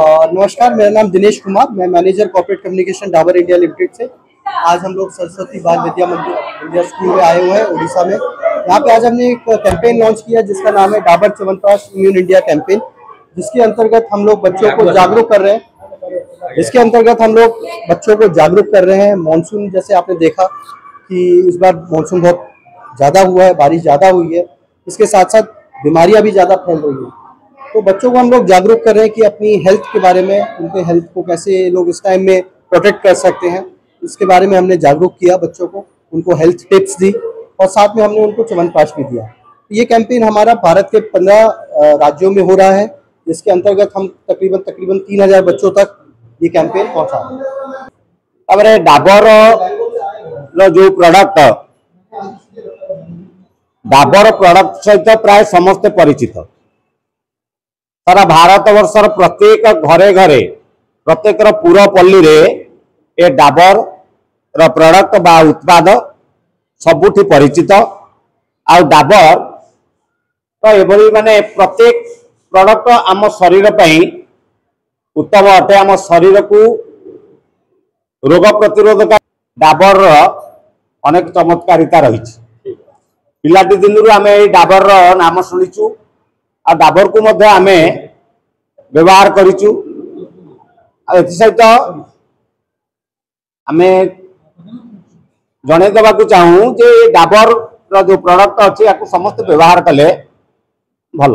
नमस्कार, मेरा नाम दिनेश कुमार, मैं manager corporate communication Dabur India limited से। आज हम लोग सरस्वती बाल विद्या मंदिर इंडिया स्कूल में आए हुए हैं उड़ीसा में। यहाँ पे आज हमने एक कैंपेन लॉन्च किया जिसका नाम है Dabur chyawanprash immune India campaign, जिसके अंतर्गत हम लोग बच्चों को जागरूक कर रहे हैं। मानसून जैसे आपने देखा कि इस बार मानसून बहुत ज़्यादा हुआ है, बारिश ज़्यादा हुई है, इसके साथ साथ बीमारियाँ भी ज़्यादा फैल रही हैं। तो बच्चों को हम लोग जागरूक कर रहे हैं कि अपनी हेल्थ के बारे में, उनके हेल्थ को कैसे लोग इस टाइम में प्रोटेक्ट कर सकते हैं, इसके बारे में हमने जागरूक किया बच्चों को, उनको हेल्थ टिप्स दी और साथ में हमने उनको च्यवनप्राश भी दिया। ये कैंपेन हमारा भारत के 15 राज्यों में हो रहा है, जिसके अंतर्गत हम तकरीबन 3000 बच्चों तक ये कैंपेन पहुंचा रहे हैं। डाबर जो प्रोडक्ट सहित प्राय समस्ते परिचित। सारा भारत वर्षर प्रत्येक घरे घरे प्रत्येक पुरपल्ली रे ए डाबर प्रोडक्ट बा उत्पाद सबुठी परिचित। आ डाबर तो एभली माने प्रत्येक प्रोडक्ट आम शरीर पई उत्तम अटे। आम शरीर को रोग प्रतिरोधक डाबर अनेक चमत्कारिता रही। पिलाटी दिन आम डाबर नाम शुणीचु आ डाबर को मध्य आमे व्यवहार करिचु। सहित आमे जणे देवाकू चाहूँ जे डाबर जो प्रोडक्ट अच्छी समस्त व्यवहार कले भल।